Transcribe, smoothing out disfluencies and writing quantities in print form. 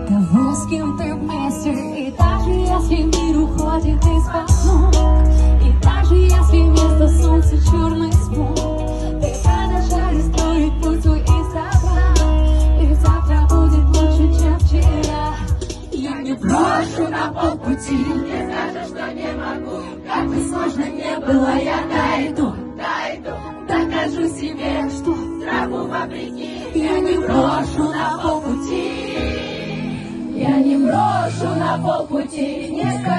того, с кем ты вместе. И даже если мир уходит из-под ног, и даже если вместо солнца черный смог, ты продолжаешь строить путь свой из добра. И завтра будет лучше, чем вчера. Я не брошу на полпути, не скажешь, что не могу. Как бы сложно не было, я дойду. Докажу себе, что страху вопреки. Я не брошу на полпути. Я не брошу на полпути, не скажу.